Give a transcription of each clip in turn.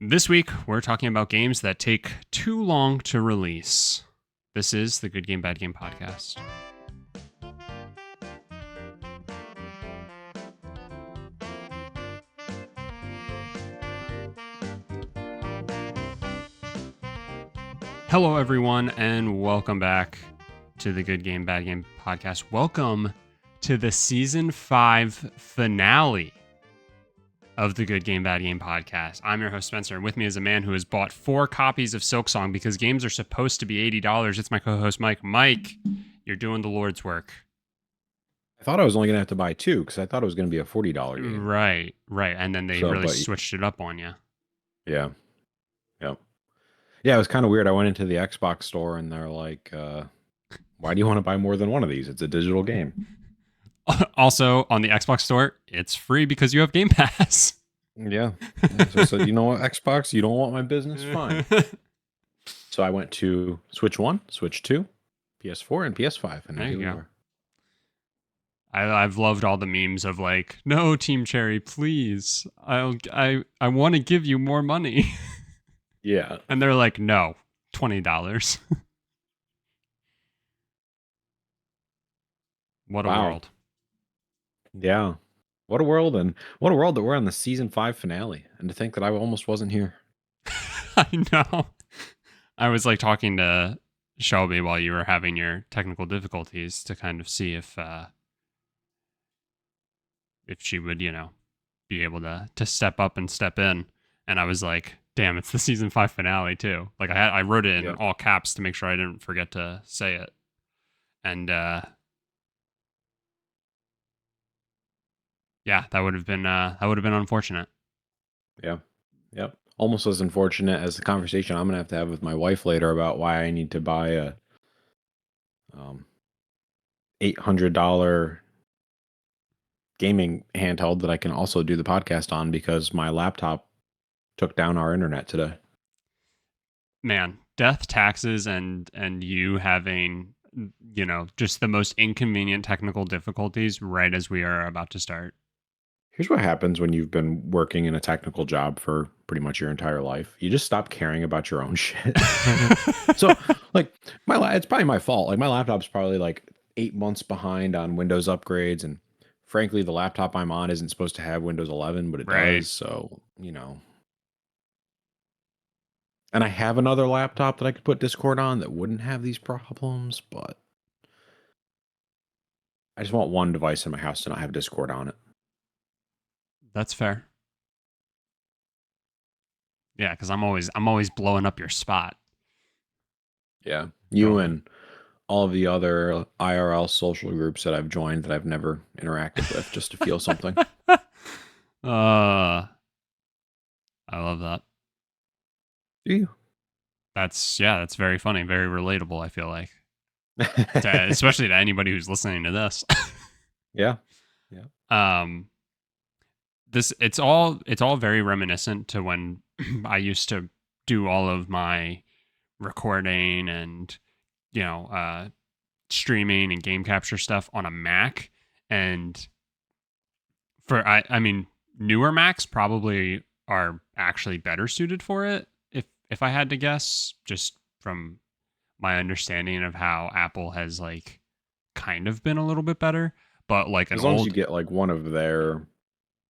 This week, we're talking about games that take too long to release. This is the Good Game, Bad Game podcast. Hello, everyone, and welcome back to the Good Game, Bad Game podcast. Welcome to the Season 5 finale of the Good Game, Bad Game podcast. I'm your host, Spencer, and with me is a man who has bought 4 copies of Silksong because games are supposed to be $80. It's my co-host, Mike. Mike, you're doing the Lord's work. I thought I was only going to have to buy 2 because I thought it was going to be a $40 game. Right. And then they really switched it up on you. Yeah. Yeah, it was kind of weird. I went into the Xbox store and they're like, why do you want to buy more than one of these? It's a digital game. Also, on the Xbox store, it's free because you have Game Pass. Yeah. So I said, you know what, Xbox, you don't want my business? Fine. So I went to Switch 1, Switch 2, PS4, and PS5. And there you go. I've loved all the memes of like, no, Team Cherry, please. I want to give you more money. Yeah. And they're like, no, $20. What a world. Yeah. What a world, and what a world that we're on the season 5 finale. And to think that I almost wasn't here. I know. I was like talking to Shelby while you were having your technical difficulties to kind of see if she would, be able to step up and step in. And I was like, damn, it's the season 5 finale too. Like I wrote it in all caps to make sure I didn't forget to say it. And yeah, that would have been unfortunate. Yeah. Yep. Almost as unfortunate as the conversation I'm gonna have with my wife later about why I need to buy a $800 gaming handheld that I can also do the podcast on because my laptop took down our internet today. Man, death, taxes, and you having, just the most inconvenient technical difficulties right as we are about to start. Here's what happens when you've been working in a technical job for pretty much your entire life. You just stop caring about your own shit. So, like, it's probably my fault. Like, my laptop's probably like 8 months behind on Windows upgrades, and frankly, the laptop I'm on isn't supposed to have Windows 11, but it does. So, And I have another laptop that I could put Discord on that wouldn't have these problems, but I just want one device in my house to not have Discord on it. That's fair. Yeah, because I'm always blowing up your spot. Yeah, you and all of the other IRL social groups that I've joined that I've never interacted with just to feel something. I love that. Do you? That's very funny, very relatable, I feel like. Especially to anybody who's listening to this. Yeah. It's all very reminiscent to when I used to do all of my recording and streaming and game capture stuff on a Mac. And I mean newer Macs probably are actually better suited for it if I had to guess, just from my understanding of how Apple has like kind of been a little bit better. But like as long as you get like one of their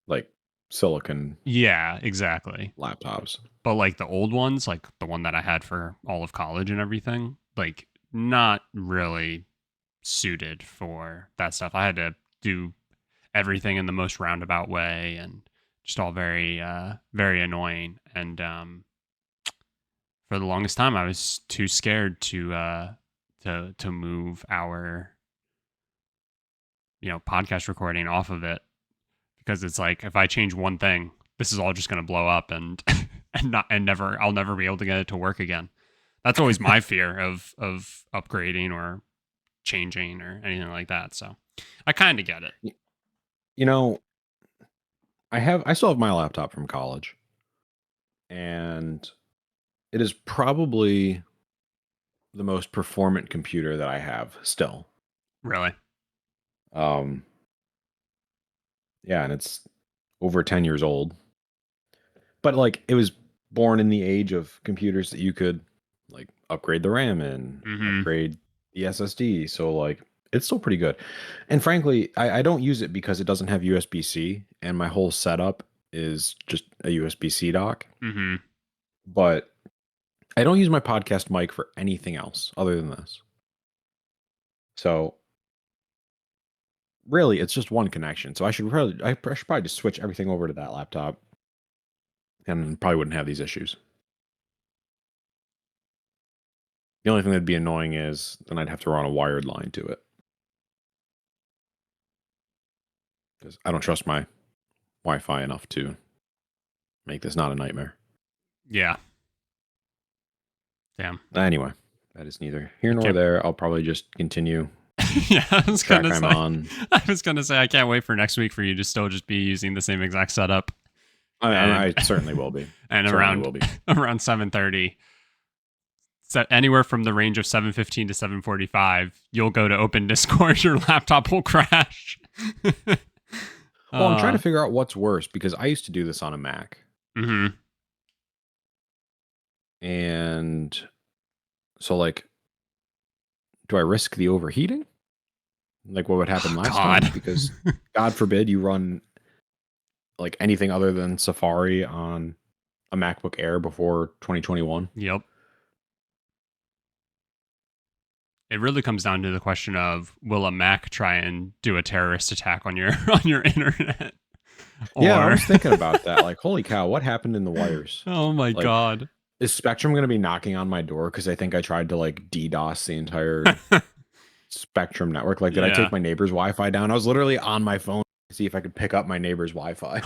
like silicon exactly laptops. But like the old ones, like the one that I had for all of college and everything, like not really suited for that stuff. I had to do everything in the most roundabout way and just all very very annoying. And for the longest time I was too scared to move our podcast recording off of it, because it's like if I change one thing, this is all just going to blow up and I'll never be able to get it to work again. That's always my fear of upgrading or changing or anything like that. So I kind of get it. I still have my laptop from college, and it is probably the most performant computer that I have still. Really? Yeah, and it's over 10 years old. But like it was born in the age of computers that you could like upgrade the RAM and Mm-hmm. upgrade the SSD. So like it's still pretty good. And frankly, I don't use it because it doesn't have USB-C, and my whole setup is just a USB-C dock. Mm-hmm. But I don't use my podcast mic for anything else other than this. So really, it's just one connection. So I should probably just switch everything over to that laptop, and probably wouldn't have these issues. The only thing that'd be annoying is then I'd have to run a wired line to it because I don't trust my Wi-Fi enough to make this not a nightmare. Yeah. Damn. Anyway, that is neither here I nor can't. there. I'll probably just continue Yeah, I the was track gonna I'm say. on. I was gonna say I can't wait for next week for you to still just be using the same exact setup, and I certainly will be. and Certainly around will be. around 7:30, so anywhere from the range of 7:15 to 7:45, you'll go to open Discord, your laptop will crash. Well, I'm trying to figure out what's worse because I used to do this on a Mac. Mm-hmm. And so like, do I risk the overheating? Like what would happen last God. time? Because God forbid you run like anything other than Safari on a MacBook Air before 2021. Yep. It really comes down to the question of will a Mac try and do a terrorist attack on your on your internet? Yeah, I Or was thinking about that. Like, holy cow, what happened in the wires? oh my Like, God. is Spectrum going to be knocking on my door? Because I think I tried to like DDoS the entire Spectrum network. Like, did I Yeah. take my neighbor's Wi-Fi down? I was literally on my phone to see if I could pick up my neighbor's Wi-Fi.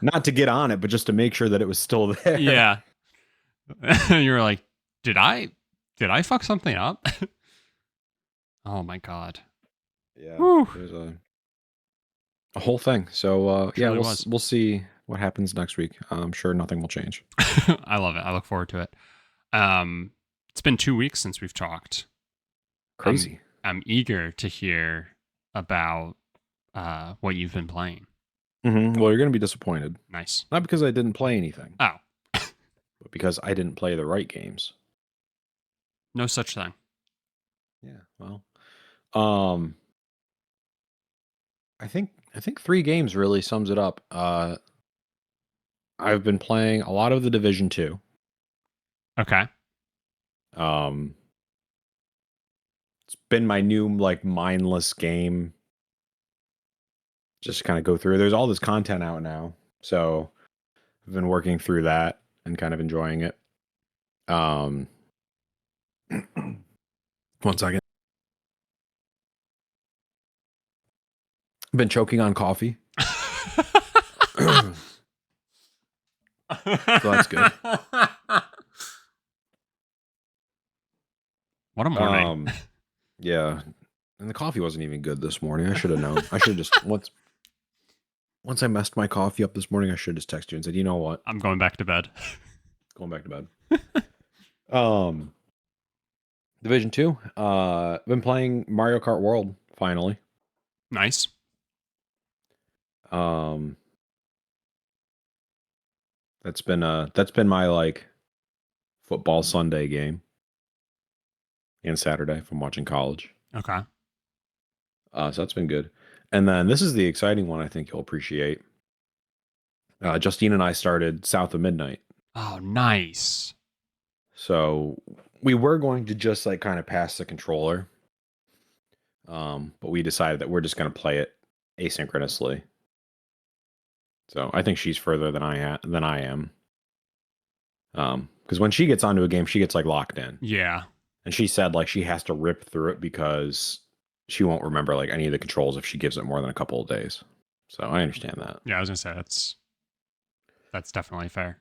Not to get on it, but just to make sure that it was still there. Yeah. You were like, did I fuck something up? Oh my God. Yeah, Whew. there's a whole thing. So yeah, Truly was. we'll see what happens next week. I'm sure nothing will change. I love it. I look forward to it. It's been 2 weeks since we've talked. I'm Crazy. I'm eager to hear about what you've been playing. Well, you're going to be disappointed. Nice. Not because I didn't play anything, Oh, but because I didn't play the right games. no such thing. Yeah, well, um, I think 3 games really sums it up. I've been playing a lot of the Division 2. Okay. Um, it's been my new like mindless game. Just kind of go through. There's all this content out now, so I've been working through that and kind of enjoying it. Um, 1 second. I've been choking on coffee. So that's good. What a morning. Yeah, and the coffee wasn't even good this morning. I should have known. I should have just once I messed my coffee up this morning, I should have just texted you and said, you know what, I'm going back to bed. going back to bed. Division 2. I've been playing Mario Kart World finally. Nice. Um, that's been my like football Sunday game and Saturday from watching college. Okay. So that's been good. And then this is the exciting one I think you'll appreciate. Justine and I started South of Midnight. Oh, nice. So we were going to just like kind of pass the controller. But we decided that we're just going to play it asynchronously. So I think she's further than I am. Because when she gets onto a game, she gets like locked in. Yeah. And she said like she has to rip through it because she won't remember like any of the controls if she gives it more than a couple of days. So I understand that. Yeah, I was gonna say that's definitely fair.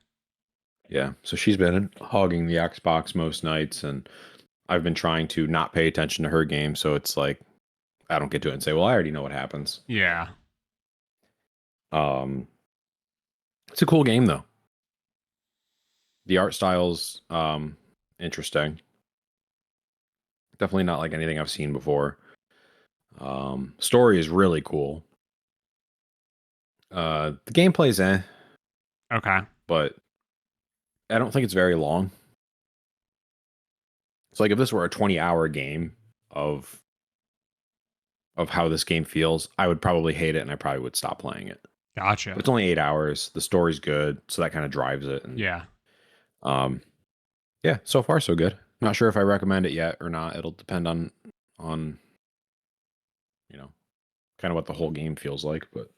Yeah. So she's been hogging the Xbox most nights, and I've been trying to not pay attention to her game. So it's like I don't get to it and say, well, I already know what happens. Yeah. It's a cool game though. The art style's interesting. Definitely not like anything I've seen before. Story is really cool. The gameplay's Okay. but I don't think it's very long. It's like if this were a 20-hour game of how this game feels, I would probably hate it and I probably would stop playing it. But Gotcha. it's only 8 hours. The story's good, so that kind of drives it. And Yeah. um, yeah, so far so good. Not sure if I recommend it yet or not. It'll depend on you know kind of what the whole game feels like. But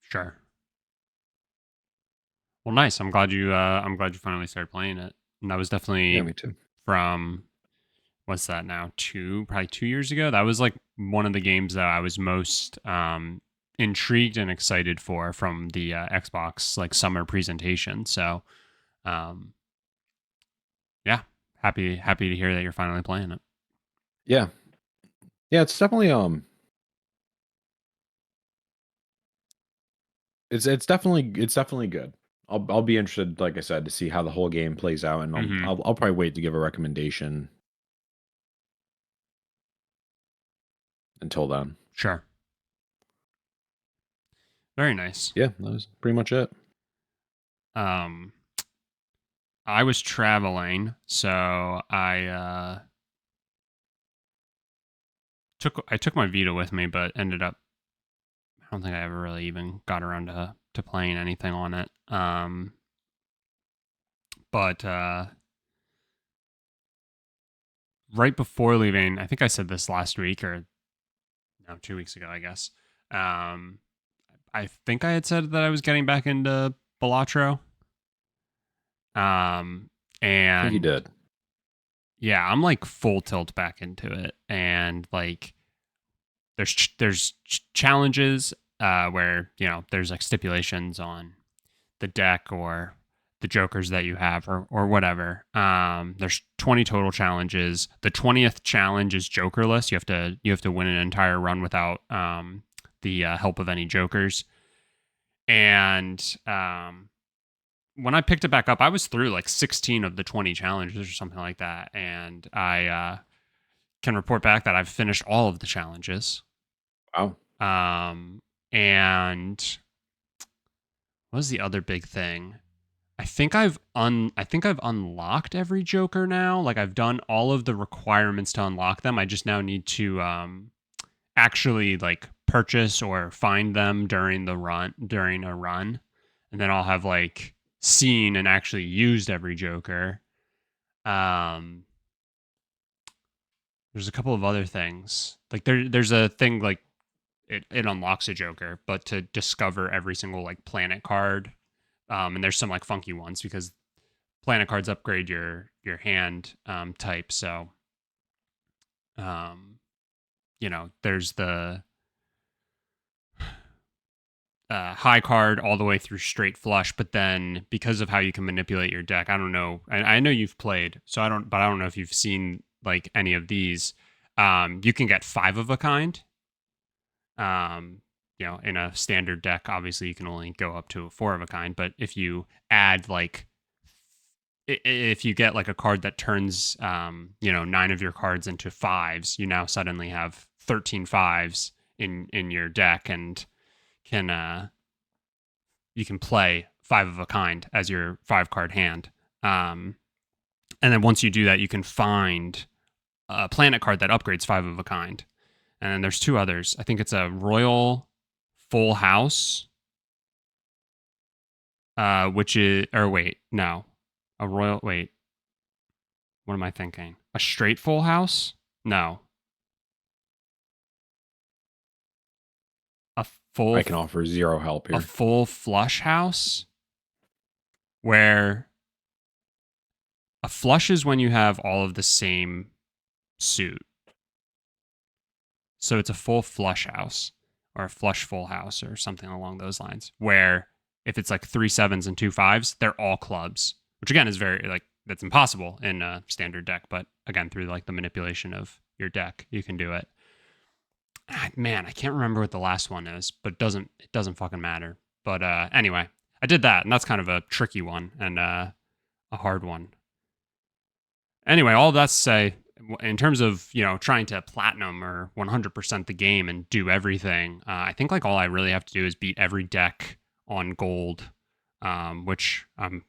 Sure. Well, nice. I'm glad you finally started playing it. And that was yeah, definitely me too. from what's that now? Probably 2 years ago. That was like one of the games that I was most intrigued and excited for from the Xbox like summer presentation. So, um, yeah, happy to hear that you're finally playing it. Yeah, yeah, it's definitely it's definitely good. I'll be interested, like I said, to see how the whole game plays out, and I'll Hmm. I'll, I'll probably wait to give a recommendation until then. Sure. Very nice. Yeah, that was pretty much it. Um, I was traveling, so I took my Vita with me, but ended up I don't think I ever really even got around to playing anything on it. But right before leaving, I think I said this last week or no, 2 weeks ago, I guess. Um, I think I had said that I was getting back into Balatro. Um, I think you and did. yeah, I'm like full tilt back into it, and like there's challenges where there's like stipulations on the deck or the jokers that you have or whatever. There's 20 total challenges. The 20th challenge is jokerless. You have to win an entire run without the help of any jokers. And when I picked it back up, I was through like 16 of the 20 challenges or something like that, and I can report back that I've finished all of the challenges. Wow. And what was the other big thing? I think I've unlocked every Joker now. Like I've done all of the requirements to unlock them. I just now need to actually like purchase or find them during a run. And then I'll have like seen and actually used every Joker. Um there's a couple of other things. Like there's a thing like it unlocks a Joker, but to discover every single like planet card. And there's some like funky ones because planet cards upgrade your hand type. So um, there's the high card all the way through straight flush, but then because of how you can manipulate your deck, I don't know. I know you've played, so I don't know if you've seen like any of these. You can get five of a kind. Um, in a standard deck, obviously you can only go up to a four of a kind, but if you add like if you get like a card that turns nine of your cards into fives, you now suddenly have 13 fives in your deck and can you can play five of a kind as your five card hand. And then once you do that, you can find a planet card that upgrades five of a kind. And then there's two others. I think it's a royal full house, which is or wait, no. A royal wait, what am I thinking? A straight full house? No. A I full can offer zero help a here. full flush house where a flush is when you have all of the same suit. So it's a full flush house or a flush full house or something along those lines. Where if it's like three sevens and two fives, they're all clubs, which again is very like that's impossible in a standard deck. But again, through like the manipulation of your deck, you can do it. Man, I can't remember what the last one is, but it doesn't fucking matter. But anyway, I did that, and that's kind of a tricky one and a hard one. Anyway, all that to say, in terms of trying to platinum or 100% the game and do everything, I think like all I really have to do is beat every deck on gold, which I'm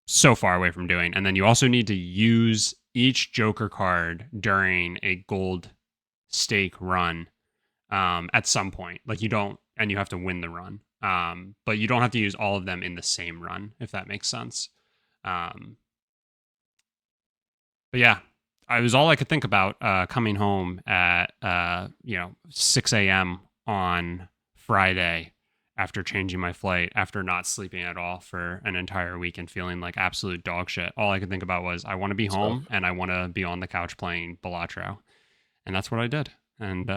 so far away from doing. And then you also need to use each Joker card during a gold stake run at some point. Like you don't, and you have to win the run. But you don't have to use all of them in the same run, if that makes sense. Um, but yeah, I was all I could think about coming home at 6 a.m. on Friday after changing my flight, after not sleeping at all for an entire week and feeling like absolute dog shit. All I could think about was I want to be Stuff. home and I want to be on the couch playing Balatro, and that's what I did. And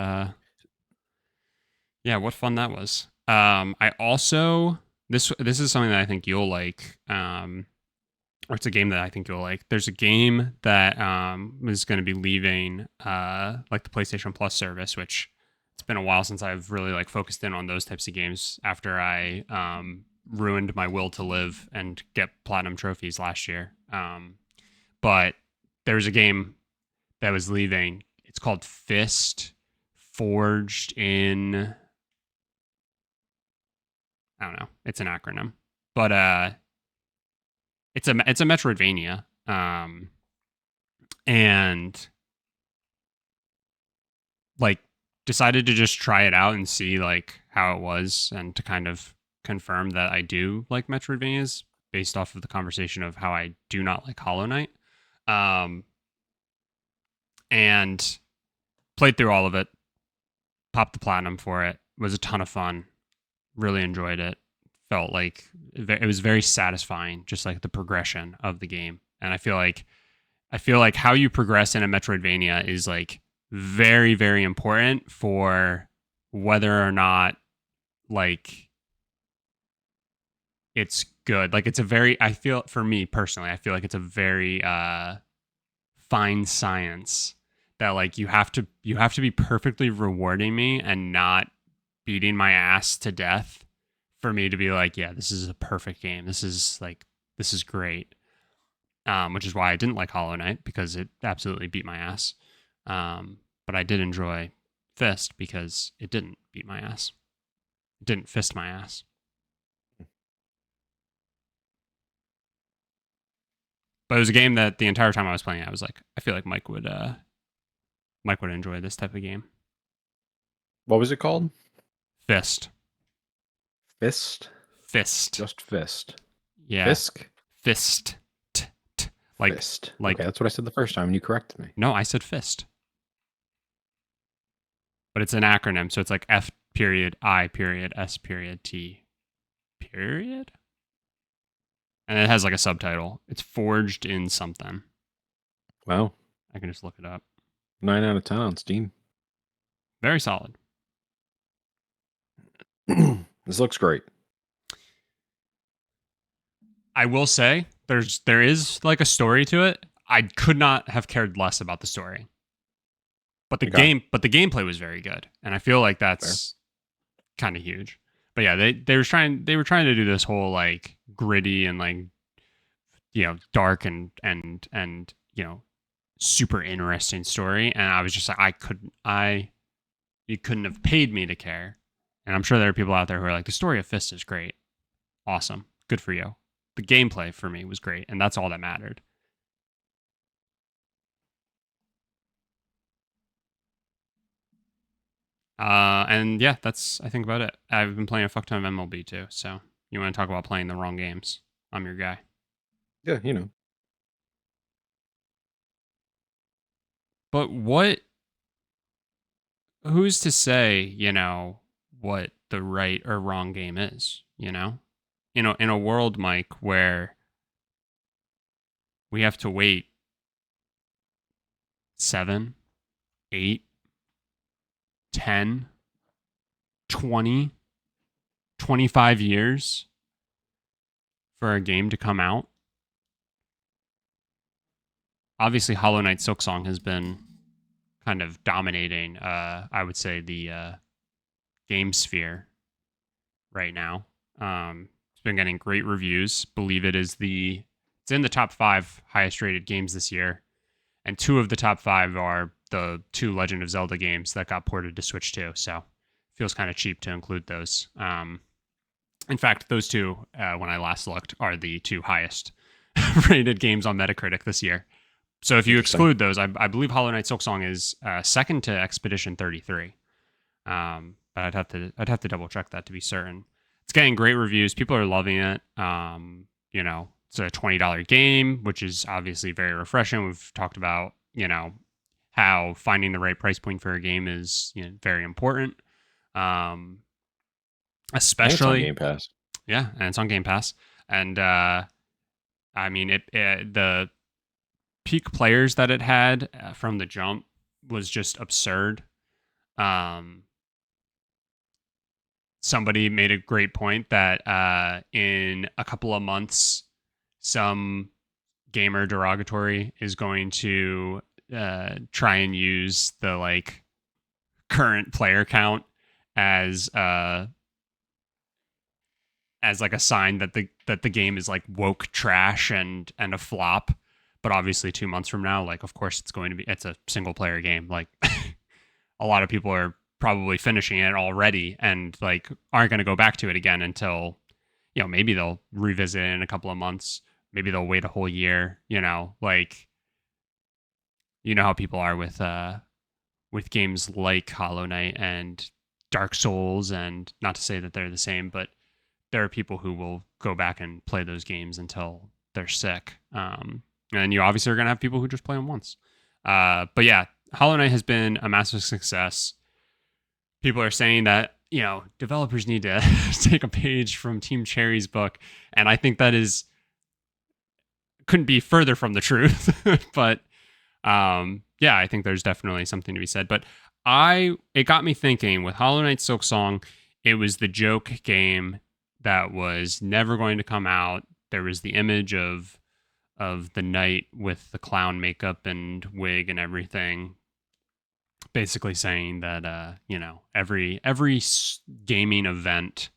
yeah, what fun that was. I also this is something that I think you'll like. Or it's a game that I think you'll like. There's a game that is going to be leaving like the PlayStation Plus service, which it's been a while since I've really like focused in on those types of games after I ruined my will to live and get platinum trophies last year. But there's a game that was leaving. It's called Fist, forged in, I don't know. It's an acronym, but it's a Metroidvania, and like decided to just try it out and see like how it was, and to kind of confirm that I do like Metroidvanias based off of the conversation of how I do not like Hollow Knight, and played through all of it, popped the platinum for it. It was a ton of fun. Really enjoyed it. Felt like it was very satisfying, just like the progression of the game. And I feel like how you progress in a Metroidvania is like very, very important for whether or not like it's good. Like it's a very, I feel, for me personally, I feel like it's a very fine science that like you have to be perfectly rewarding me and not beating my ass to death for me to be like, yeah, this is a perfect game. This is great. Which is why I didn't like Hollow Knight, because it absolutely beat my ass. But I did enjoy Fist because it didn't beat my ass. It didn't fist my ass. But it was a game that the entire time I was playing, I was like, I feel like Mike would enjoy this type of game. What was it called? Fist. Fist? Fist. Just fist. Yeah. Fisk? Fist. Like, fist. Like, okay, that's what I said the first time and you corrected me. No, I said fist. But it's an acronym, so it's like F period I period S period T period. And it has like a subtitle. It's forged in something. Wow. I can just look it up. 9 out of 10 on Steam. Very solid. This looks great. I will say there is like a story to it. I could not have cared less about the story. But the gameplay was very good. And I feel like that's kind of huge. But yeah, they were trying to do this whole like gritty and like, you know, dark and you know, super interesting story, and I was just like, you couldn't have paid me to care. And I'm sure there are people out there who are like, the story of Fist is great. Awesome. Good for you. The gameplay for me was great, and that's all that mattered. And yeah, that's I think about it. I've been playing a fuck ton of MLB too, so you want to talk about playing the wrong games? I'm your guy. Yeah, you know. But who's to say, you know, what the right or wrong game is, you know? In a world, Mike, where we have to wait 7, 8, 10, 20, 25 years for a game to come out. Obviously, Hollow Knight Silksong has been kind of dominating, I would say, the game sphere right now. It's been getting great reviews. Believe it's in the top 5 highest rated games this year. And 2 of the top 5 are the 2 Legend of Zelda games that got ported to Switch too. So feels kind of cheap to include those. In fact, those 2, when I last looked, are the 2 highest rated games on Metacritic this year. So if you Interesting. exclude those, I believe Hollow Knight Silksong is second to Expedition 33. But I'd have to double check that to be certain. It's getting great reviews. People are loving it. It's a $20 game, which is obviously very refreshing. We've talked about, how finding the right price point for a game is, very important. Um, And it's on especially, Game Pass. yeah, and it's on Game Pass. And I mean, the peak players that it had from the jump was just absurd. Um, Somebody made a great point that in a couple of months, some gamer derogatory is going to try and use the like current player count as like a sign that the game is like woke trash and a flop. But obviously 2 months from now, like of course it's a single player game. Like a lot of people are probably finishing it already and like aren't going to go back to it again until maybe they'll revisit it in a couple of months. Maybe they'll wait a whole year. Like how people are with games like Hollow Knight and Dark Souls, and not to say that they're the same, but there are people who will go back and play those games until they're sick. And you obviously are going to have people who just play them once. But yeah, Hollow Knight has been a massive success. People are saying that, developers need to take a page from Team Cherry's book. And I think that couldn't be further from the truth. But yeah, I think there's definitely something to be said. But it got me thinking with Hollow Knight Silksong, it was the joke game that was never going to come out. There was the image of the knight with the clown makeup and wig and everything, basically saying that every gaming event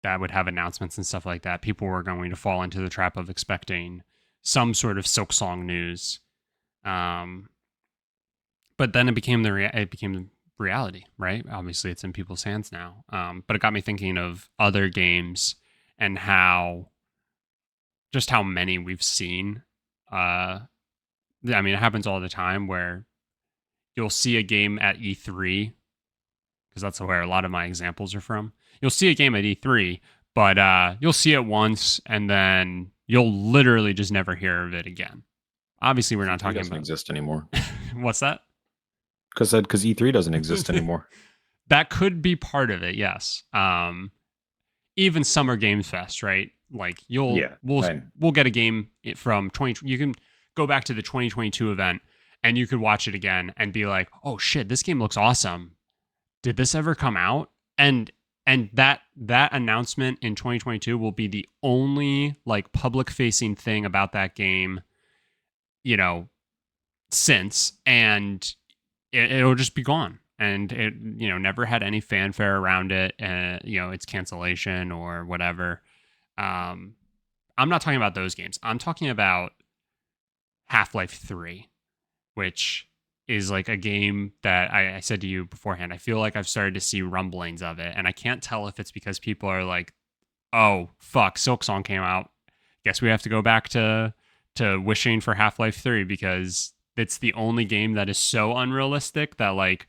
that would have announcements and stuff like that, people were going to fall into the trap of expecting some sort of Silksong news. But then it became reality, right? Obviously, it's in people's hands now. But it got me thinking of other games and how many we've seen. I mean, it happens all the time where you'll see a game at E3, because that's where a lot of my examples are from. You'll see a game at E3, but you'll see it once and then you'll literally just never hear of it again. Obviously, we're not E3 talking doesn't about exist anymore. what's that? Because E3 doesn't exist anymore. That could be part of it, yes. Even Summer Games Fest, right? Like Yeah, we'll get a game from 20. You can go back to the 2022 event and you could watch it again and be like, "Oh shit, this game looks awesome. Did this ever come out?" And that announcement in 2022 will be the only like public facing thing about that game, since, and it'll just be gone. And it never had any fanfare around it, its cancellation or whatever. I'm not talking about those games. I'm talking about Half-Life 3, which is like a game that I said to you beforehand. I feel like I've started to see rumblings of it, and I can't tell if it's because people are like, "Oh fuck, Silksong came out. Guess we have to go back to wishing for Half-Life 3 because it's the only game that is so unrealistic that like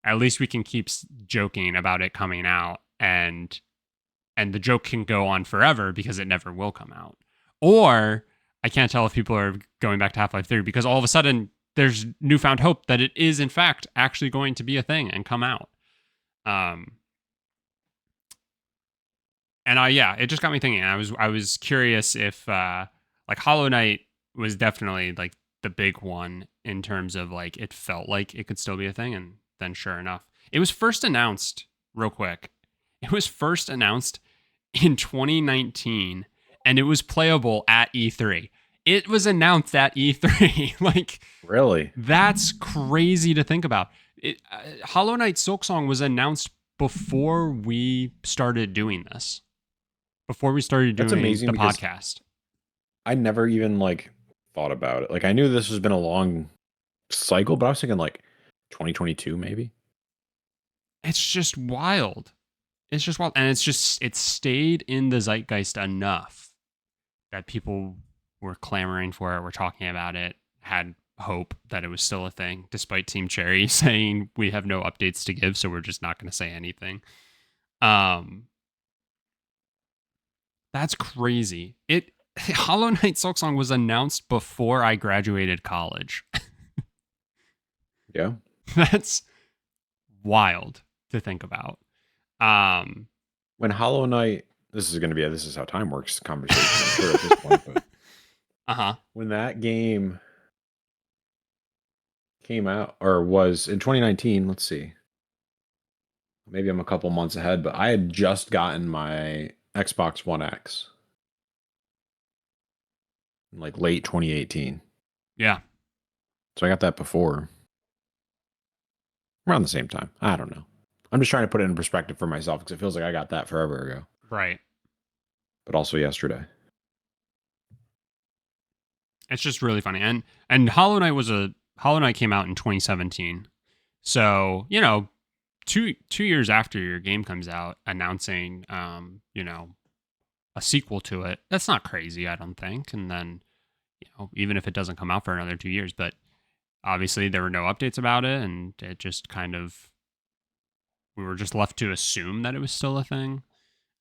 at least we can keep joking about it coming out, and the joke can go on forever because it never will come out." Or I can't tell if people are going back to Half-Life 3 because all of a sudden there's newfound hope that it is in fact actually going to be a thing and come out. And it just got me thinking. I was curious if like Hollow Knight was definitely like the big one in terms of like it felt like it could still be a thing, and then sure enough, it was first announced real quick. It was first announced in 2019 and it was playable at E3. It was announced at E3. Like really. that's crazy to think about. Hollow Knight Silksong was announced before we started doing this. Before we started That's doing amazing the because podcast. I never even like thought about it. Like I knew this has been a long cycle, but I was thinking like 2022 maybe. It's just wild. It's just wild. And it's stayed in the zeitgeist enough that people were clamoring for it, were talking about it, had hope that it was still a thing, despite Team Cherry saying we have no updates to give, so we're just not going to say anything. That's crazy. It Hollow Knight Silksong was announced before I graduated college. Yeah. That's wild to think about. When Hollow Knight, this is how time works conversation, I'm sure at this point, but when that game came out or was in 2019, let's see. Maybe I'm a couple months ahead, but I had just gotten my Xbox One X in like late 2018. Yeah. So I got that before. Around the same time. I don't know. I'm just trying to put it in perspective for myself because it feels like I got that forever ago. Right. But also yesterday. It's just really funny. And Hollow Knight came out in 2017. So, 2 years after your game comes out, announcing a sequel to it, that's not crazy, I don't think. And then, even if it doesn't come out for another 2 years, but obviously there were no updates about it, and it just kind of, we were just left to assume that it was still a thing.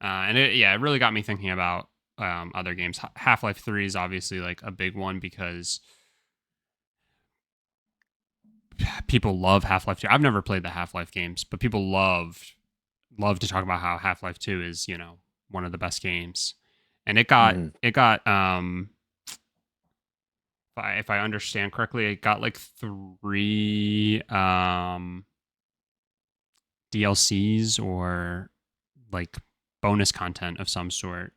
And it really got me thinking about other games. Half-Life 3 is obviously like a big one because people love Half-Life 2. I've never played the Half-Life games, but people love to talk about how Half-Life 2 is, one of the best games. And it got if I understand correctly, it got like 3 DLCs or like bonus content of some sort,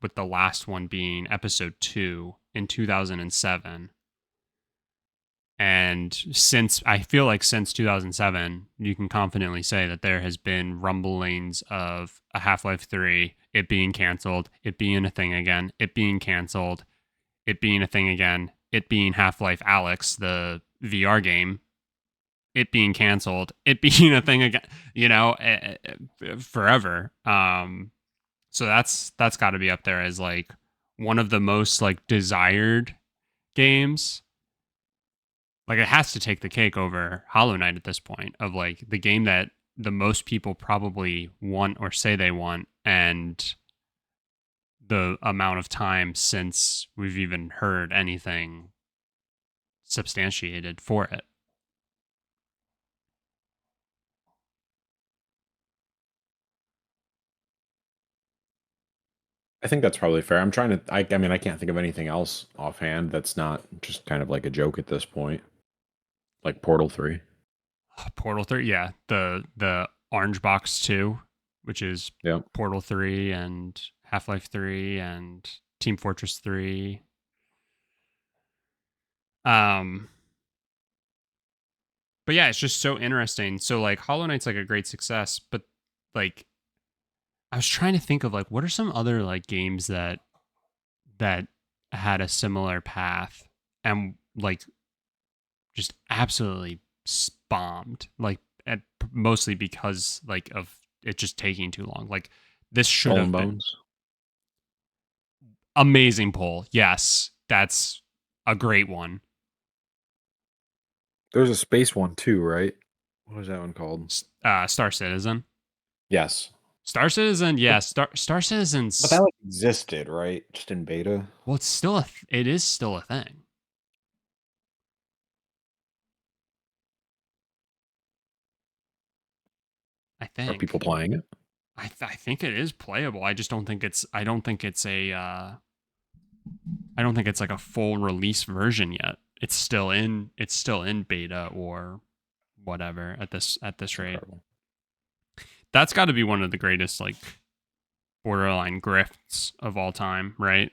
with the last one being episode 2 in 2007. And since 2007, you can confidently say that there has been rumblings of a Half-Life 3, it being canceled, it being a thing again, it being canceled, it being a thing again, it being Half-Life Alyx, the VR game, it being canceled, it being a thing again, forever. So that's got to be up there as like one of the most like desired games. Like it has to take the cake over Hollow Knight at this point, of like the game that the most people probably want or say they want, and the amount of time since we've even heard anything substantiated for it. I think that's probably fair. I mean, I can't think of anything else offhand that's not just kind of like a joke at this point. Like Portal 3. Portal 3, yeah, the Orange Box 2, which is Yeah. Portal 3 and Half-Life 3 and Team Fortress 3. But yeah, it's just so interesting. So like Hollow Knight's like a great success, but like I was trying to think of like what are some other like games that had a similar path and like just absolutely bombed, like mostly because like of it just taking too long. Like this should Skull and have been Bones. amazing poll. Yes, that's a great one. There's a space one too, right? What was that one called? Star Citizen. Yes. Star Citizen, yeah. Star But that Citizen's, like existed, right? Just in beta. well, it is still a thing. I Are people think. playing it? I think it is playable. I just don't think it's. I don't think it's a. I don't think it's like a full release version yet. It's still in. It's still in beta or whatever at this That's rate. incredible. That's got to be one of the greatest like borderline grifts of all time, right?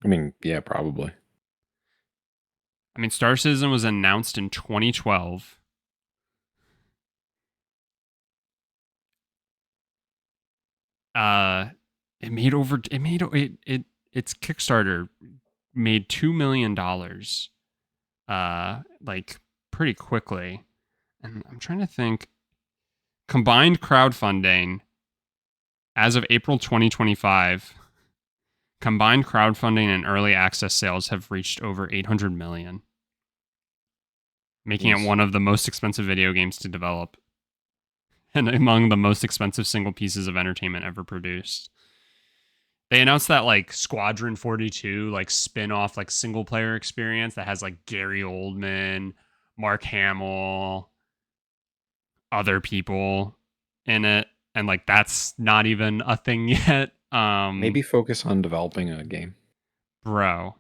I mean, yeah, probably. I mean, Star Citizen was announced in 2012. Uh, it made over. It made it. Its Kickstarter made $2 million. Like pretty quickly, and I'm trying to think. Combined crowdfunding As of April 2025, combined crowdfunding and early access sales have reached over 800 million, making it Jeez. one of the most expensive video games to develop and among the most expensive single pieces of entertainment ever produced. They announced that like Squadron 42 like spin-off like single player experience that has like Gary Oldman, Mark Hamill, other people in it, and like that's not even a thing yet. Maybe focus on developing a game. Bro,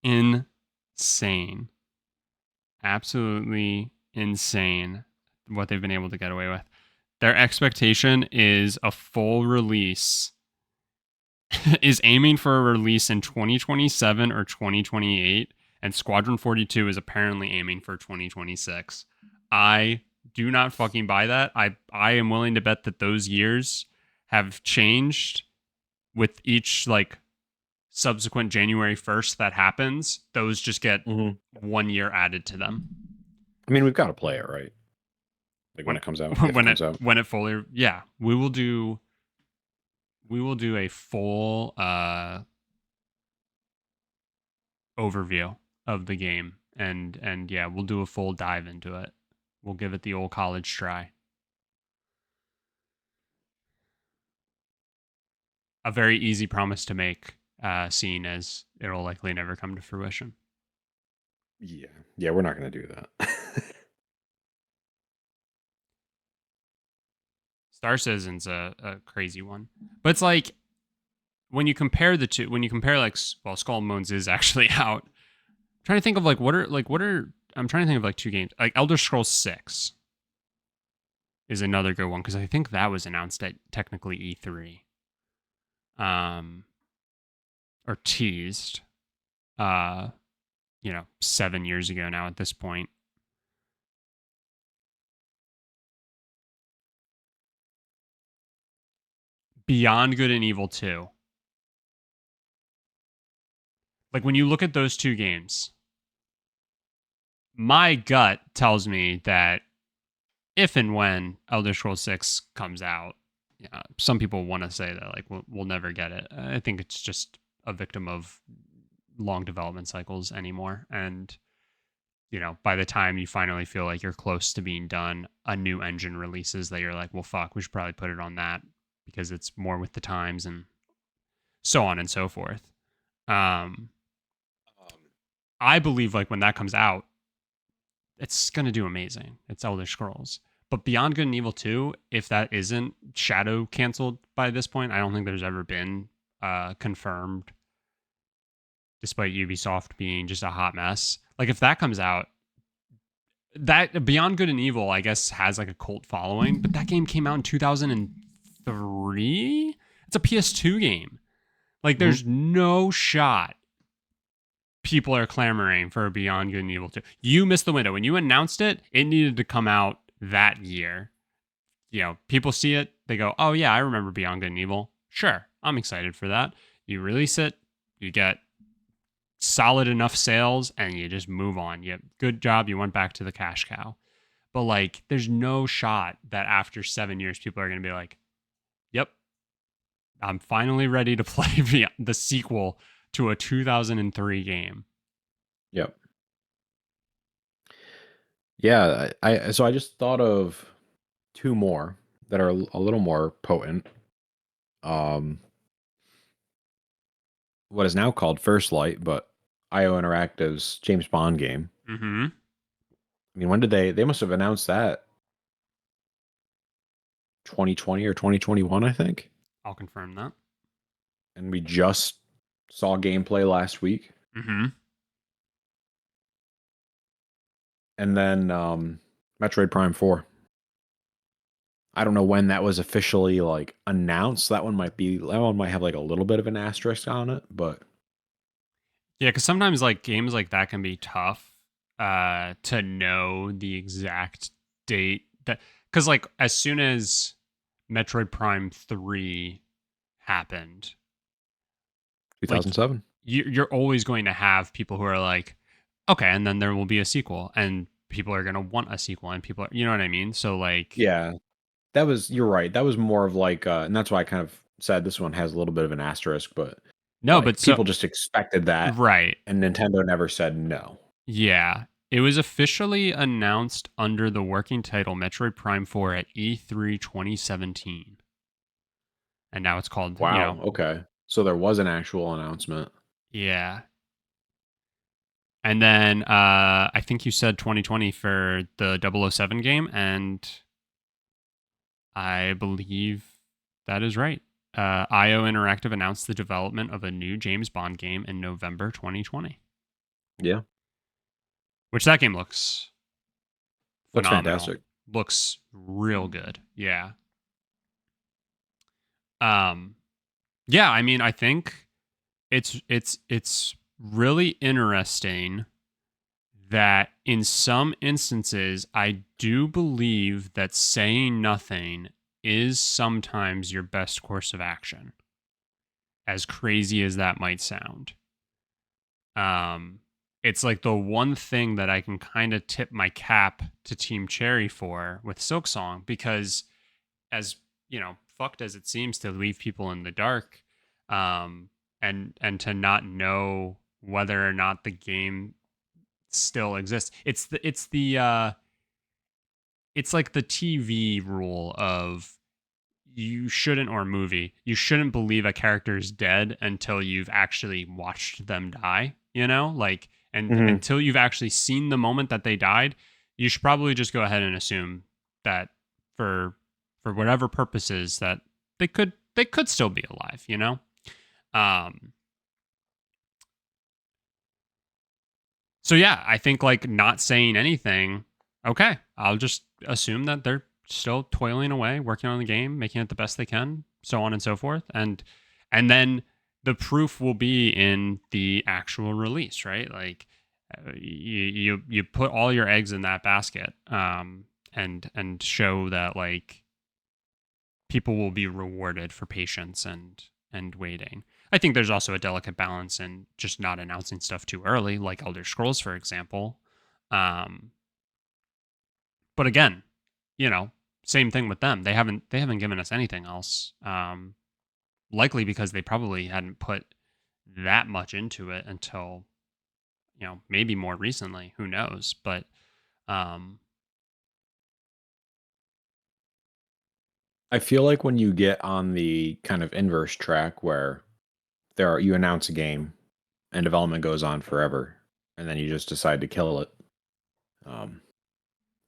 insane. Absolutely insane what they've been able to get away with. Their expectation is a full release is aiming for a release in 2027 or 2028, and Squadron 42 is apparently aiming for 2026. I do not fucking buy that. I am willing to bet that those years have changed with each like subsequent January 1st that happens. Those just get 1 year added to them. I mean, we've got to play it, right? Like when it comes out, if it comes out. When it fully, yeah, we will do a full overview of the game, and yeah, we'll do a full dive into it. We'll give it the old college try. A very easy promise to make, seeing as it'll likely never come to fruition. Yeah, we're not going to do that. Star Citizen's a crazy one, but it's like when you compare the two, when you compare like, well, Skull and Bones is actually out. I'm trying to think of like what are I'm trying to think of like two games. Like Elder Scrolls 6 is another good one because I think that was announced at technically E3. Or teased. 7 years ago now at this point. Beyond Good and Evil 2. Like when you look at those two games, my gut tells me that if and when Elder Scrolls 6 comes out, some people want to say that like we'll never get it. I think it's just a victim of long development cycles anymore. And by the time you finally feel like you're close to being done, a new engine releases that you're like, well, fuck, we should probably put it on that because it's more with the times and so on and so forth. I believe like when that comes out, it's going to do amazing. It's Elder Scrolls. But Beyond Good and Evil 2, if that isn't shadow canceled by this point, I don't think there's ever been confirmed, despite Ubisoft being just a hot mess. Like if that comes out, that Beyond Good and Evil, I guess, has like a cult following, but that game came out in 2003. It's a PS2 game. Like there's no shot people are clamoring for Beyond Good and Evil 2. You missed the window. When you announced it, it needed to come out that year. People see it, they go, oh yeah, I remember Beyond Good and Evil. Sure, I'm excited for that. You release it, you get solid enough sales, and you just move on. Good job, you went back to the cash cow. But like, there's no shot that after 7 years, people are going to be like, yep, I'm finally ready to play the sequel to a 2003 game. Yep. Yeah, so I just thought of two more that are a little more potent. What is now called First Light, but IO Interactive's James Bond game. Mm-hmm. I mean, when did they must have announced that 2020 or 2021, I think. I'll confirm that. And we just saw gameplay last week. Mm-hmm. And then Metroid Prime 4. I don't know when that was officially like announced. That one might have like a little bit of an asterisk on it, but yeah, because sometimes like games like that can be tough to know the exact date that, because like as soon as Metroid Prime 3 happened, 2007. Like, you're always going to have people who are like, okay, and then there will be a sequel, and people are going to want a sequel, and people are, you know what I mean? So like, Yeah. that was, you're right. That was more of like, and that's why I kind of said this one has a little bit of an asterisk, but No, but like so people just expected that, right. and Nintendo never said no. Yeah. It was officially announced under the working title Metroid Prime 4 at E3 2017. And now it's called, Wow. Okay. So there was an actual announcement. yeah. And then I think you said 2020 for the 007 game, and I believe that is right. IO Interactive announced the development of a new James Bond game in November 2020, Yeah. which that game looks Looks phenomenal. fantastic. Looks real good. Yeah. Um yeah, I mean, I think it's really interesting that in some instances I do believe that saying nothing is sometimes your best course of action. As crazy as that might sound. Um, it's like the one thing that I can kind of tip my cap to Team Cherry for with Silksong because, as you know, fucked as it seems to leave people in the dark, um, and to not know whether or not the game still exists. It's like the TV rule of you shouldn't, or a movie, you shouldn't believe a character is dead until you've actually watched them die, you know? Like, and Hmm. until you've actually seen the moment that they died, you should probably just go ahead and assume that for whatever purposes that they could still be alive, you know? Um so yeah, I think like not saying anything, okay, I'll just assume that they're still toiling away, working on the game, making it the best they can, so on and so forth. And then the proof will be in the actual release, right? Like you put all your eggs in that basket, and show that like people will be rewarded for patience and waiting. I think there's also a delicate balance in just not announcing stuff too early, like Elder Scrolls, for example. Um, but again, you know, same thing with them. They haven't given us anything else. Likely because they probably hadn't put that much into it until maybe more recently. Who knows? But um, I feel like when you get on the kind of inverse track where you announce a game and development goes on forever, and then you just decide to kill it. Um,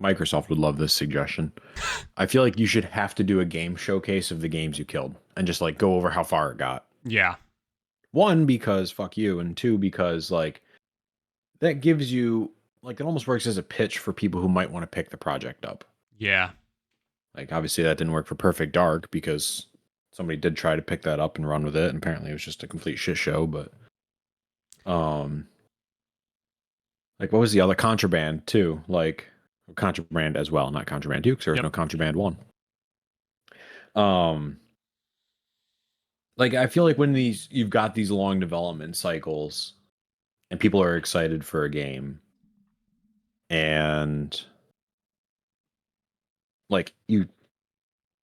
Microsoft would love this suggestion. I feel like you should have to do a game showcase of the games you killed and just like go over how far it got. yeah, One, because fuck you, and two, because like that gives you like it almost works as a pitch for people who might want to pick the project up. yeah, Like obviously that didn't work for Perfect Dark because somebody did try to pick that up and run with it, and apparently it was just a complete shit show. But um, like what was the other Contraband too? Like Contraband as well, not Contraband 2 because there was yep, no Contraband 1. Um, like I feel like when you've got these long development cycles and people are excited for a game and like you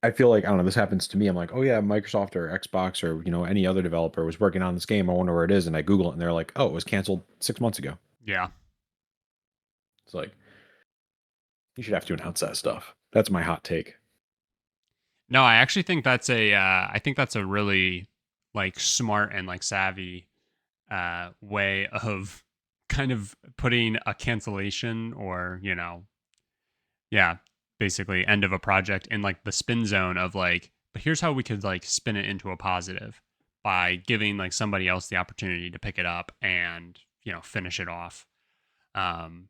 I feel like I don't know, this happens to me. I'm like, "Oh yeah, Microsoft or Xbox or, any other developer was working on this game. I wonder where it is." And I Google it and they're like, "Oh, it was canceled 6 months ago." yeah. It's like you should have to announce that stuff. That's my hot take. No, I actually think that's a really like smart and like savvy way of kind of putting a cancellation or yeah, basically end of a project in like the spin zone of like, but here's how we could like spin it into a positive by giving like somebody else the opportunity to pick it up and finish it off. um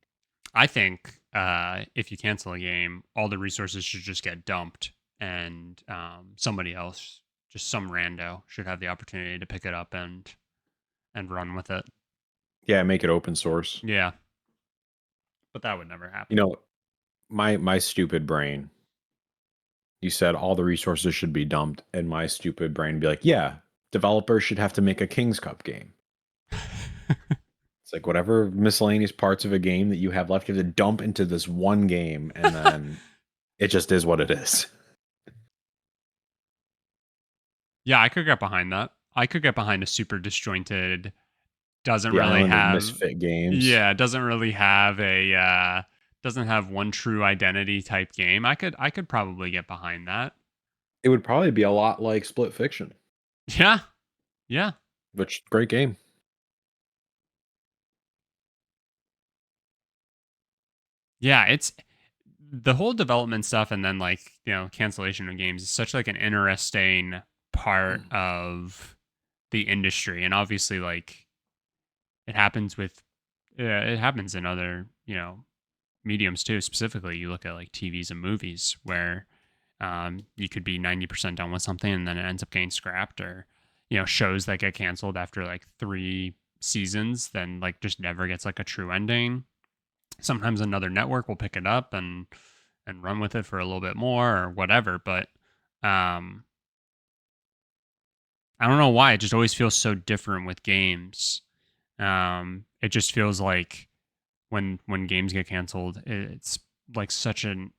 I think if you cancel a game, all the resources should just get dumped, and somebody else, just some rando, should have the opportunity to pick it up and run with it. Yeah, make it open source. Yeah, but that would never You happen. know, my stupid brain, you said all the resources should be dumped, and my stupid brain would be like, "Yeah, developers should have to make a King's Cup game." It's like whatever miscellaneous parts of a game that you have left, you have to dump into this one game, and then it just is what it is. Yeah, I could get behind that. I could get behind a super disjointed, doesn't The really island of have, misfit games. yeah, doesn't really have a, doesn't have one true identity type game. I could probably get behind that. It would probably be a lot like Split Fiction, Yeah, yeah, which great game. yeah. It's the whole development stuff, and then like cancellation of games is such like an interesting part of the industry, and obviously like it happens with, it happens in other mediums too. Specifically, you look at like TVs and movies where you could be 90% done with something and then it ends up getting scrapped, or shows that get canceled after like 3 seasons, then like just never gets like a true ending. Sometimes another network will pick it up and run with it for a little bit more or whatever, but um I don't know why it just always feels so different with games. It just feels like when games get canceled, it's like such an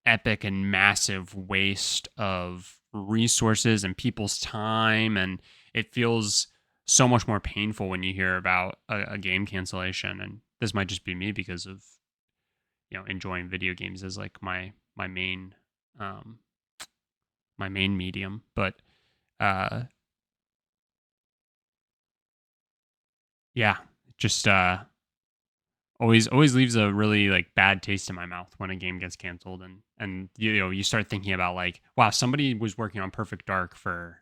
epic and massive waste of resources and people's time, and it feels so much more painful when you hear about a game cancellation. And this might just be me because of enjoying video games as like my main um my main medium, but uh yeah, just always leaves a really like bad taste in my mouth when a game gets canceled. And you start thinking about like, wow, somebody was working on Perfect Dark for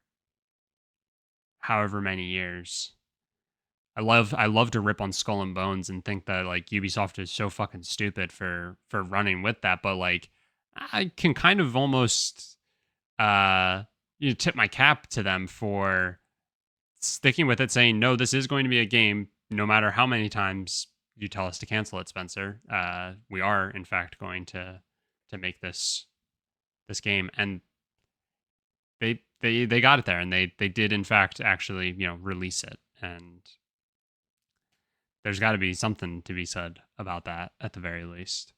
however many years. I love to rip on Skull and Bones and think that like Ubisoft is so fucking stupid for running with that, but like I can kind of almost uh tip my cap to them for sticking with it, saying no, this is going to be a game no matter how many times you tell us to cancel it, Spencer. We are in fact going to make this game. And they got it there, and they did in fact actually release it. And there's got to be something to be said about that at the very least.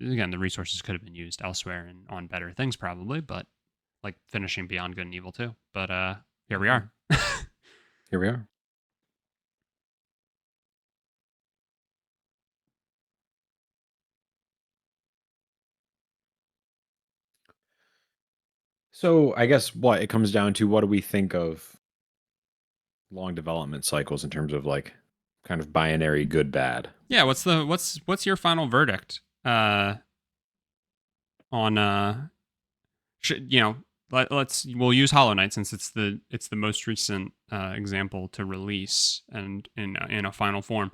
Again, the resources could have been used elsewhere and on better things probably, but like finishing Beyond Good and Evil too. But here we Mhm. are. Here we are. So I guess what it comes down to, what do we think of long development cycles in terms of like kind of binary good bad? Yeah, what's your final verdict on we'll use Hollow Knight since it's the most recent example to release and in a final form.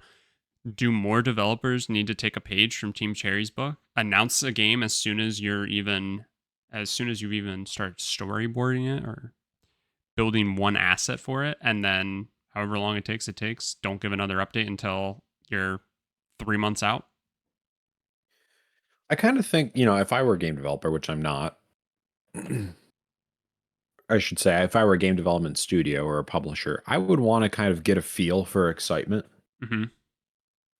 Do more developers need to take a page from Team Cherry's book? Announce a game as soon as you've even started storyboarding it or building one asset for it, and then however long it takes, it takes. Don't give another update until you're 3 months out. I kind of think, if I were a game developer, which I'm not, I should say, if I were a game development studio or a publisher, I would want to kind of get a feel for excitement, Hmm.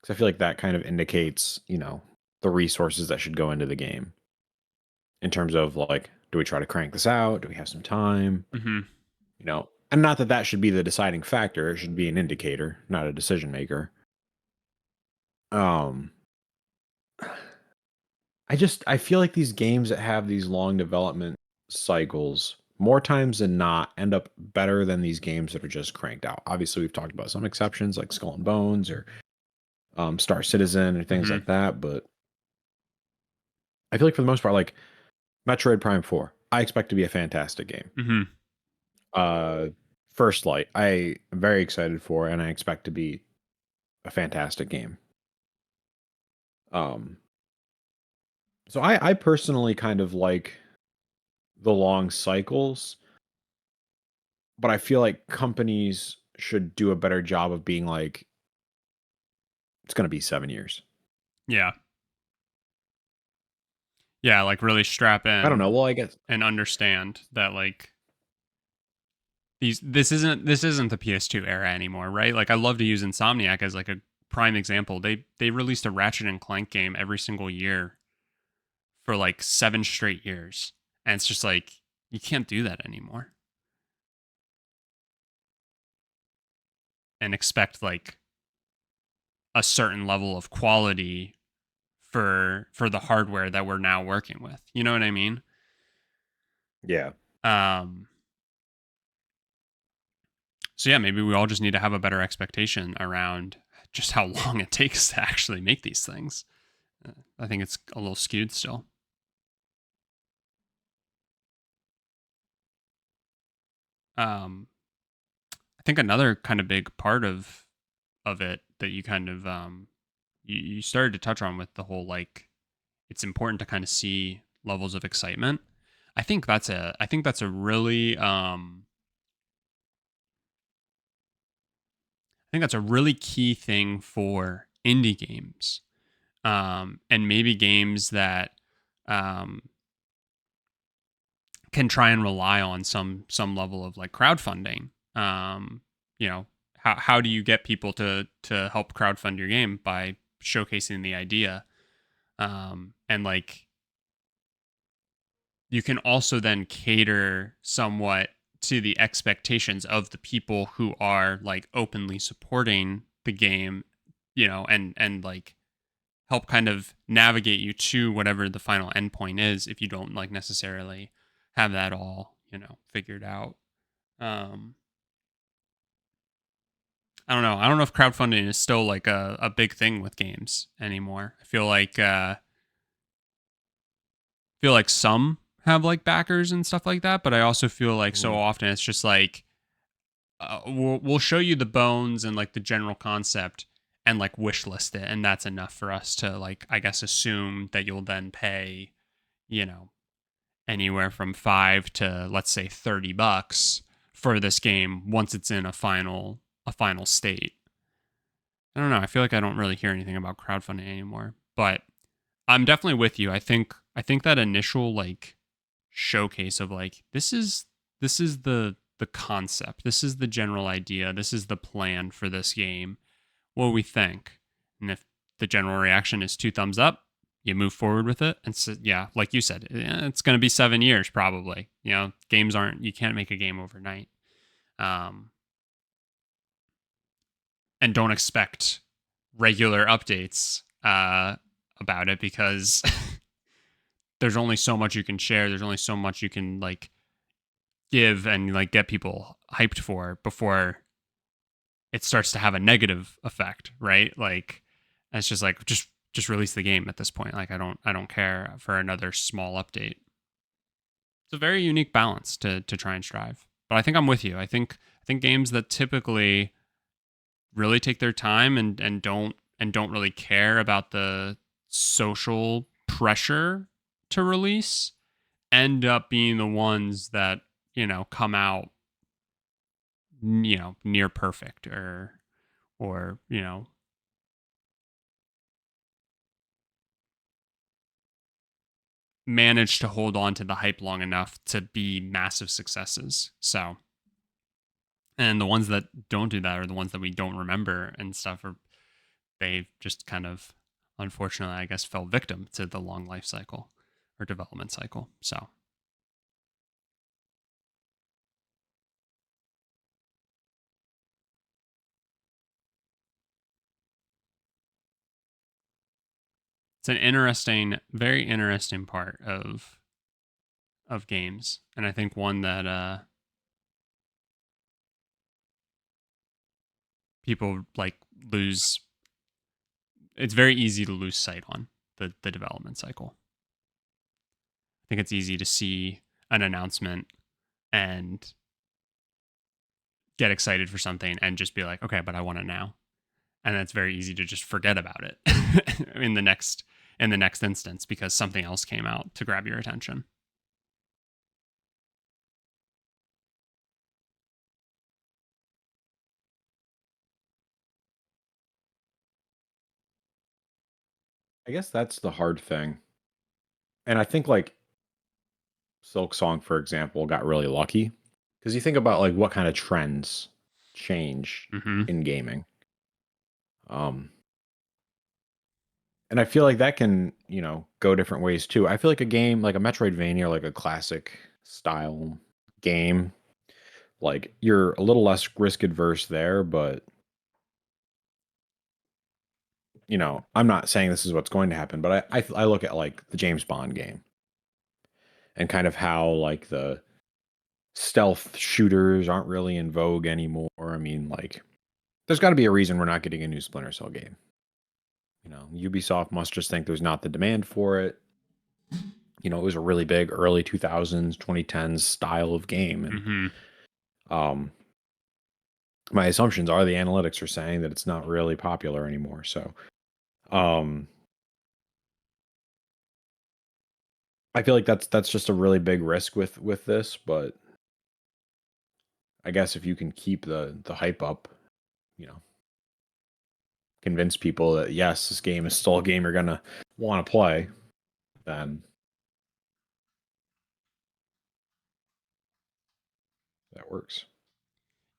because I feel like that kind of indicates, the resources that should go into the game in terms of like, do we try to crank this out? Do we have some time? Hmm. And not that that should be the deciding factor. It should be an indicator, not a decision maker. Um, I feel like these games that have these long development cycles, more times than not, end up better than these games that are just cranked out. Obviously, we've talked about some exceptions like Skull and Bones or Star Citizen and things Hmm. like that, but I feel like for the most part, like Metroid Prime 4, I expect to be a fantastic game. Hmm. Uh, First Light, I am very excited for, and I expect to be a fantastic game. Um, so I personally kind of like the long cycles, but I feel like companies should do a better job of being like, it's going to be 7 years. Yeah. Yeah, like really strap I don't in know. Well, I guess and understand that like this isn't the PS2 era anymore, right? Like I love to use Insomniac as like a prime example. They released a Ratchet and Clank game every single year for like 7 straight years. And it's just like you can't do that anymore. and expect like a certain level of quality for the hardware that we're now working with. You know what I mean? Yeah. Um, so yeah, maybe we all just need to have a better expectation around just how long it takes to actually make these things. I think it's a little skewed still. Um, I think another kind of big part of it that you kind of you started to touch on with the whole like it's important to kind of see levels of excitement. I think that's a really I think that's a really key thing for indie games, and maybe games that um, can try and rely on some level of like crowdfunding. You know, how do you get people to help crowdfund your game? By showcasing the idea, and like you can also then cater somewhat to the expectations of the people who are like openly supporting the game, you know, and like help kind of navigate you to whatever the final endpoint is if you don't like necessarily have that all, you know, figured out. um I don't know. I don't know if crowdfunding is still like a big thing with games anymore. Feel like some have like backers and stuff like that, but I also feel like so Mhm. often it's just like we'll show you the bones and like the general concept and like wish list it, and that's enough for us to like I guess assume that you'll then pay, you know, anywhere from 5 to let's say $30 for this game once it's in a final state. I don't know. I feel like I don't really hear anything about crowdfunding anymore, but I'm definitely with you. I think that initial like showcase of like this is the concept. This is the general idea. This is the plan for this game. What do we think? And if the general reaction is 2 thumbs up, you move forward with it. And so, yeah, like you said, it's going to be 7 years probably. You know, games aren't you can't make a game overnight. Um, and don't expect regular updates about it because there's only so much you can share. There's only so much you can like give and like get people hyped for before it starts to have a negative effect, right? Like it's just like just release the game at this point. Like I don't care for another small update. It's a very unique balance to try and strive. But I think I'm with you. I think games that typically really take their time and don't really care about the social pressure to release end up being the ones that, you know, come out, you know, near perfect or, you know, manage to hold on to the hype long enough to be massive successes. So, and the ones that don't do that are the ones that we don't remember and stuff, or they just kind of, unfortunately, I guess, fell victim to the long life cycle or development cycle. So, it's an interesting, very interesting part of games, and I think one that people like lose. It's very easy to lose sight on the development cycle. I think it's easy to see an announcement and get excited for something and just be like, okay, but I want it now. And it's very easy to just forget about it in the next instance because something else came out to grab your attention. I guess that's the hard thing. And I think like Silksong, for example, got really lucky because you think about like what kind of trends change Hmm. in gaming. Um, and I feel like that can, go different ways too. I feel like a game like a Metroidvania, like a classic style game, like you're a little less risk adverse there, but I'm not saying this is what's going to happen, but I look at like the James Bond game and kind of how like the stealth shooters aren't really in vogue anymore. I mean, like, there's got to be a reason we're not getting a new Splinter Cell game. Ubisoft must just think there's not the demand for it. It was a really big early 2000s, 2010s style of game. And Mm-hmm. um, my assumptions are the analytics are saying that it's not really popular anymore. So um, I feel like that's just a really big risk with this. But I guess if you can keep the hype up, you know, convince people that yes, this game is still a game you're gonna want to play, then that works.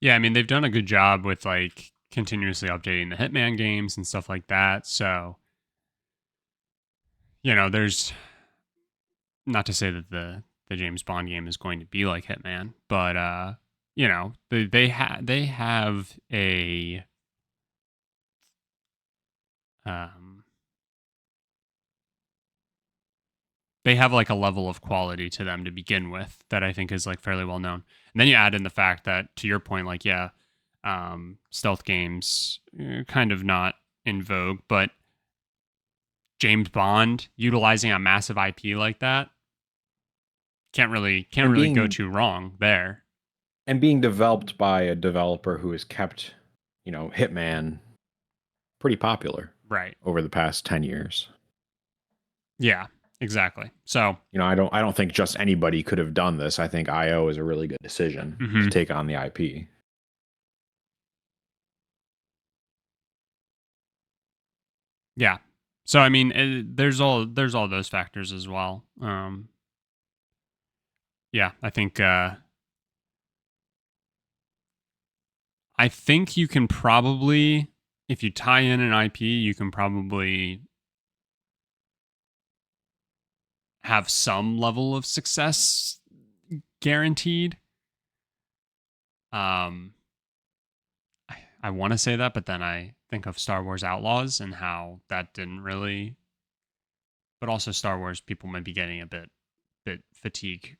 Yeah, I mean they've done a good job with like continuously updating the Hitman games and stuff like that. So, there's not to say that the James Bond game is going to be like Hitman, but they have a um they have like a level of quality to them to begin with that I think is like fairly well known. And then you add in the fact that, to your point, like, yeah, stealth games kind of not in vogue, but James Bond utilizing a massive IP like that can't And really go being too wrong there. and being developed by a developer who has kept, Hitman pretty popular Right. over the past 10 years. Yeah, exactly. So, I don't think just anybody could have done this. I think IO is a really good decision to mhm, take on the IP. yeah. So I mean, there's all those factors as well. Yeah, I think you can probably, if you tie in an IP, you can probably have some level of success guaranteed. Um, I want to say that, but then I think of Star Wars Outlaws and how that didn't really. But also Star Wars, people might be getting a bit fatigue,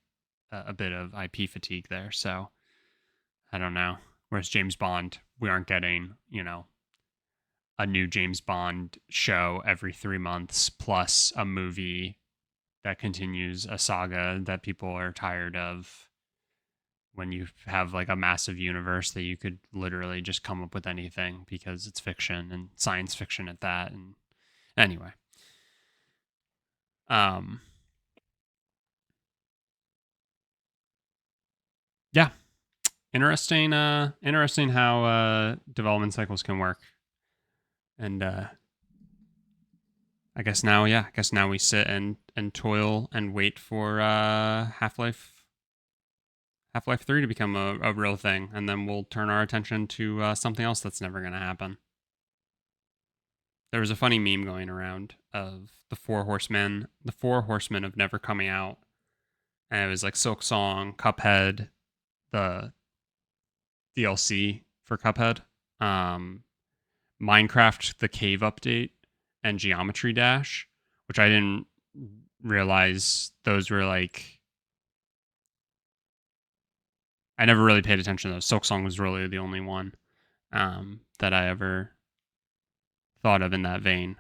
a bit of IP fatigue there. So I don't know. Whereas James Bond, we aren't getting a new James Bond show every 3 months plus a movie that continues a saga that people are tired of. When you have like a massive universe that you could literally just come up with anything because it's fiction and science fiction at that. And anyway, um, yeah, interesting how development cycles can work. And I guess now we sit and toil and wait for Half-Life 3 to become a real thing, and then we'll turn our attention to something else that's never going to happen. There was a funny meme going around of the four horsemen of never coming out, and it was like Silksong, Cuphead, the DLC for Cuphead, um, Minecraft, the cave update, and Geometry Dash, which I didn't realize those were like. I never really paid attention to those. Silksong was really the only one that I ever thought of in that vein.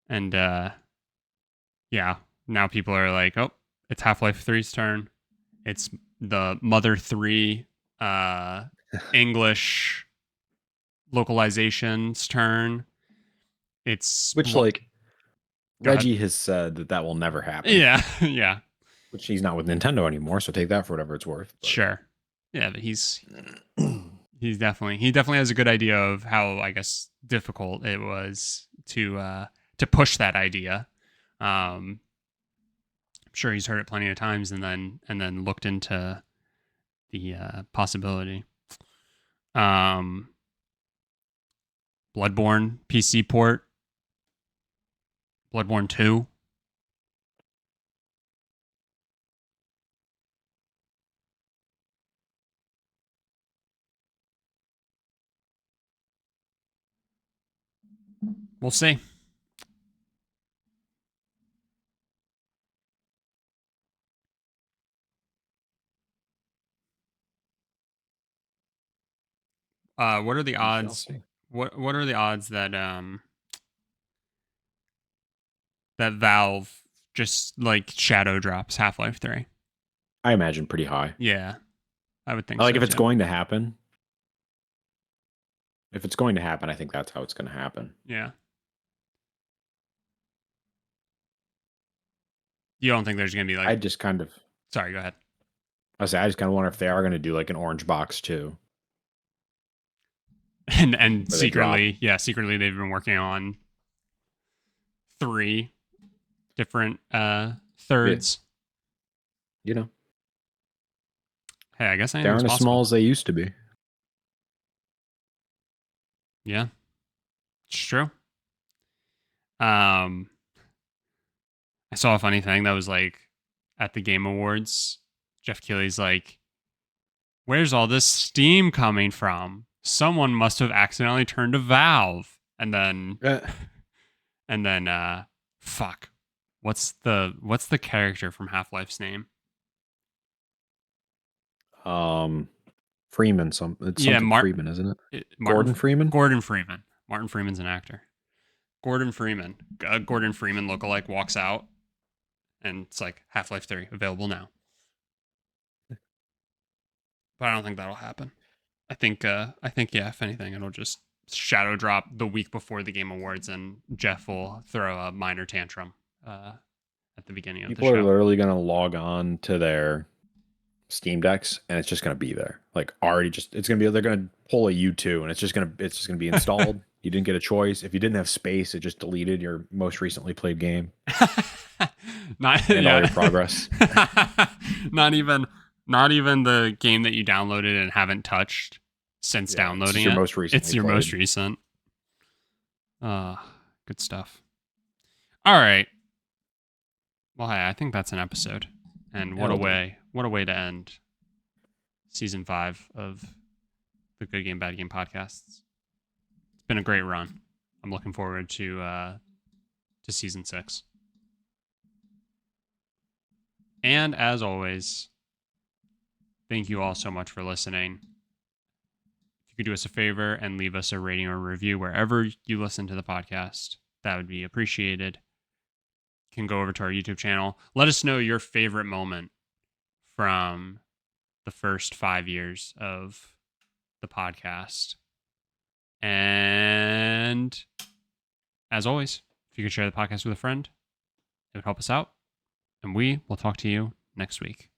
And yeah, now people are like, oh, it's Half Life 3's turn. It's the Mother 3 uh, English localization's turn. It's Which, like, Go ahead. Reggie has said that will never happen. Yeah, yeah, Which he's not with Nintendo anymore, so take that for whatever it's worth. But sure. Yeah, but he definitely has a good idea of how, I guess, difficult it was to push that idea. I'm sure he's heard it plenty of times and then looked into the possibility. Um, Bloodborne PC port, Bloodborne 2. We'll see. What are the We shall odds? see. What are the odds that that Valve just like shadow drops Half-Life 3? I imagine pretty high. Yeah, I would think Like so if it's too. going to happen, I think that's how it's going to happen. Yeah. You don't think there's gonna be like? I just kind of, Sorry, go ahead. I just kind of wonder if they are going to do like an orange box too, And where they drop. secretly they've been working on 3 different Yeah, thirds. you know, Hey, I guess they anything's aren't as small possible. as they used to be. Yeah, it's true. Um, I saw a funny thing that was like at the Game Awards. Jeff Keighley's like, "Where's all this steam coming from? Someone must have accidentally turned a valve." Uh, And then, fuck, what's the character from Half-Life's name? um, Freeman, it's Yeah, something Freeman, isn't it? Martin Gordon Freeman. Gordon Freeman. Martin Freeman's an actor. Gordon Freeman. Gordon Freeman lookalike walks out, and it's like Half-Life 3 available now. But I don't think that'll happen. I think yeah, if anything, it'll just shadow drop the week before the Game Awards, and Jeff will throw a minor tantrum at the beginning of the People are show. literally going to log on to their Steam decks, and it's just going to be there. Like already, just it's going to be. They're going to pull a U2, and it's just going to be installed. You didn't get a choice. If you didn't have space, it just deleted your most recently played game Not and all yeah. your progress. not even not even the game that you downloaded and haven't touched since Yeah, it's downloading just your it. most It's recently your most played. recent. Good stuff. All right. Well, hey, I think that's an episode. And That'll do. what a way to end season 5 of the Good Game Bad Game podcasts. It's been a great run. I'm looking forward to season 6. And as always, thank you all so much for listening. If you could do us a favor and leave us a rating or review wherever you listen to the podcast, that would be appreciated. You can go over to our YouTube channel. Let us know your favorite moment from the first 5 years of the podcast. And as always, if you could share the podcast with a friend, it would help us out. And we will talk to you next week.